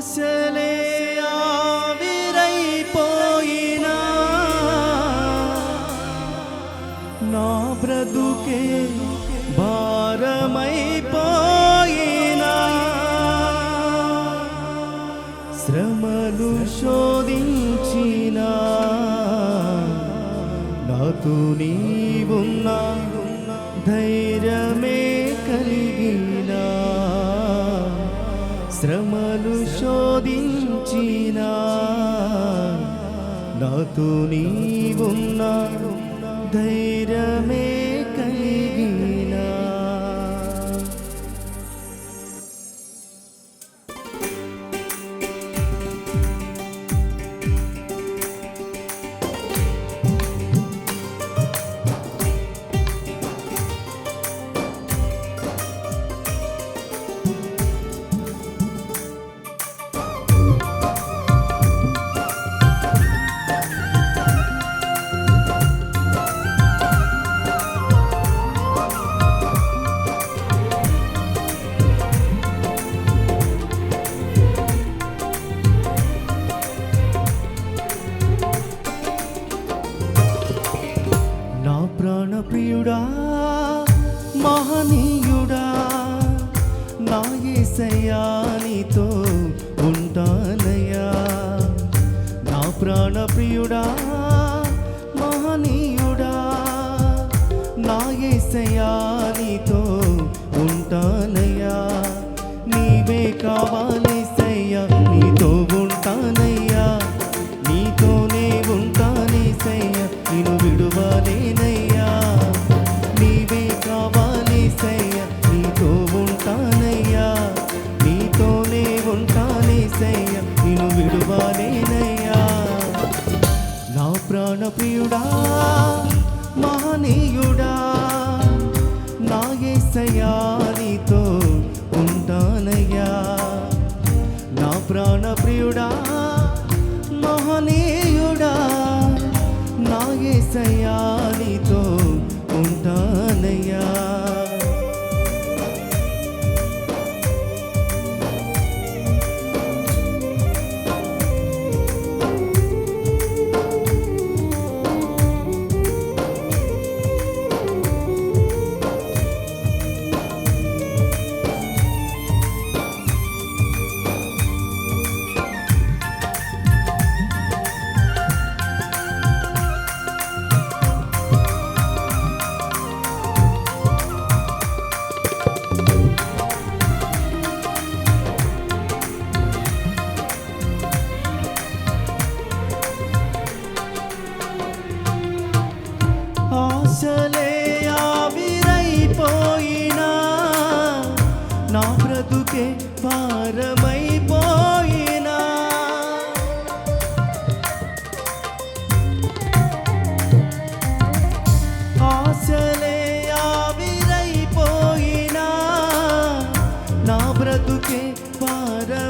ఆశలే ఆవిరైపోయినా నా బ్రతుకే భారమైపోయినా శ్రమలు శోధించినా నాతో నీవున్నా ధైర్యమే కలిగినా శ్రమలు శోధించినా నాతో నీవున్నా ధైర్యమే కలిగినా ప్రాణప్రియుడా మహనీయుడా నా యేసయ్యా నీతో ఉంటానయ్యా నా ప్రాణప్రియుడా మహనీయుడా నా యేసయ్యా నీతో ఉంటానయ్యా నీవే కావాలేసయ్యా నీతో ఉంటానయ్యా నీతోనే ఉంటానేసయ్యా నిన్ను విడువలేనయ్యా నీవే కావాలేసయ్యా నీతో ఉంటానయ్యా నీతోనే ఉంటానేసయ్యా నిన్ను విడువలేనయ్యా నా ప్రాణప్రియుడా మహనీయుడా నా యేసయ్యా నీతో ఉంటానయ్యా నా ప్రాణప్రియుడా మహనీయుడా నా యేసయ్యా నీతో ఉంటానయ్యా ఆశలే ఆవిరైపోయినా నా బ్రతుకే భారమైపోయినా ఆశలే ఆవిరైపోయినా నా బ్రతుకే భారమైపోయినా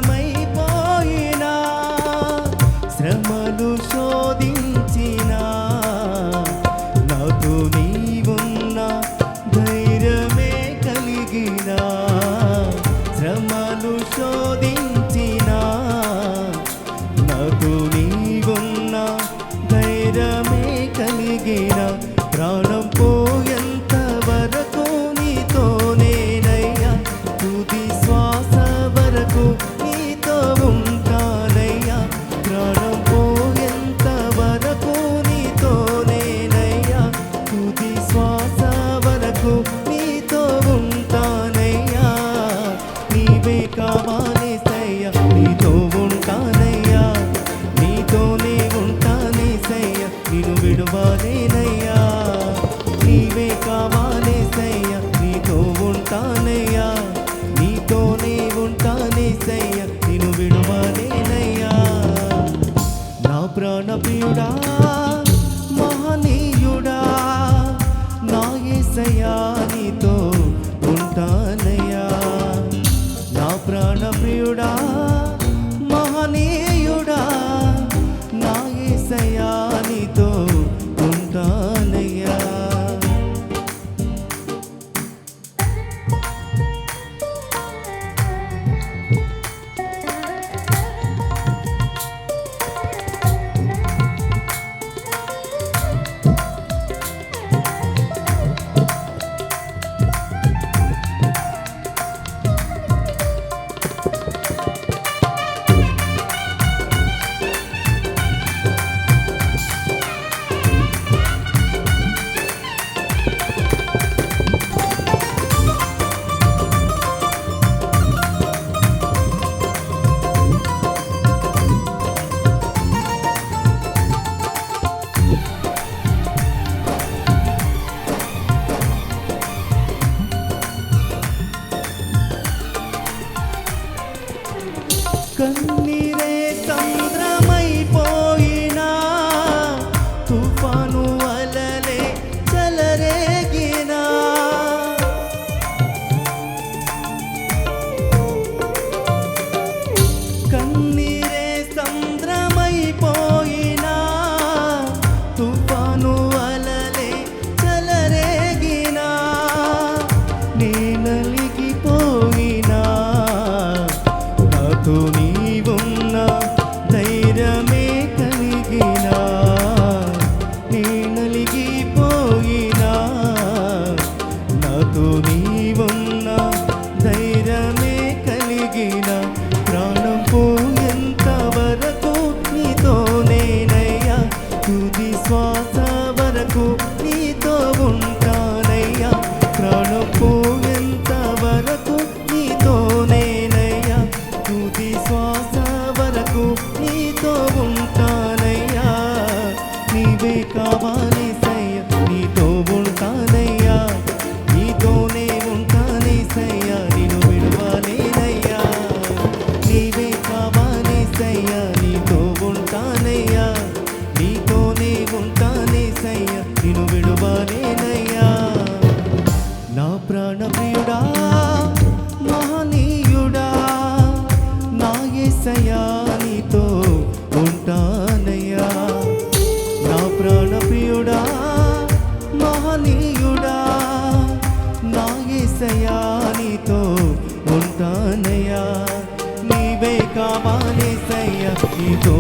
శ్రమలు శోధించినా నాతో నీవున్నా ధైర్యమే కలిగినా శ్రమలు శోధించినా నాతో నీవున్నా ధైర్యమే కలిగినా ప్రాణం పోయేంత వరకు నీతోనేనయ్యా తుది శ్వాస వరకు నీతో ఉంటానయ్యా ప్రాణం పోయేంత వరకు నీతోనేనయ్యా తుది శ్వాస వరకు నీతో ఉంటానయ్యా నీవే కావాలేసయ్యా నీతో ఉంటానయ్యా నీతోనే ఉంటానేసయ్యా నిన్ను విడువలేనయ్యా నీవే కావాలేసయ్యా నీతో ఉంటానయ్యా నీతోనే ఉంటానేసయ్యా నిన్ను విడువలేనయ్యా నా ప్రాణప్రియుడా మహనీయుడా నా యేసయ్యా నీతో ఉంటానయ్యా నా ప్రాణప్రియుడా మహనీయుడా నా యేసయ్యా నీతో ఉంటానయ్యా కన్నీరే సంద్రమైపోయినా తుఫాను అలలే చెలరేగినా కన్నీరే సంద్రమైపోయినా తుఫాను అలలే చెలరేగినా నేనలిగిపోయినా నాతో నీవున్న ధైర్యమే కలిగినా నేనలిగిపోయినా నాతో నీవున్న ధైర్యమే కలిగినా ప్రాణం పోయేంత వరకు నీతోనేనయ్యా తుది శ్వాస వరకు నీతో ఉంటానయ్యా ప్రాణం పోయేంత వరకు నీతోనేనయ్యా తుది శ్వాస వరకు నీతో ఉంటానయ్యా నీవే కావాలేసయ్యా నీతో ఉంటానయ్యా నీతోనే ఉంటానేసయ్యా నిన్ను విడవలేనయ్యా నీవే కావాలేసయ్యా నీతో ఉంటానయ్యా నీతోనే ఉంటానేసయ్యా నిన్ను విడవలేనయ్యా నా ప్రాణ ప్రియుడా మహనీయుడా నా యేసయ్యా నీతో ఉంటానయ్యా నా ప్రాణ ప్రియుడా మహనీయుడా నా యేసయ్యా నీతో ఉంటానయ్యా నీవే కావాలేసయ్యా నీతో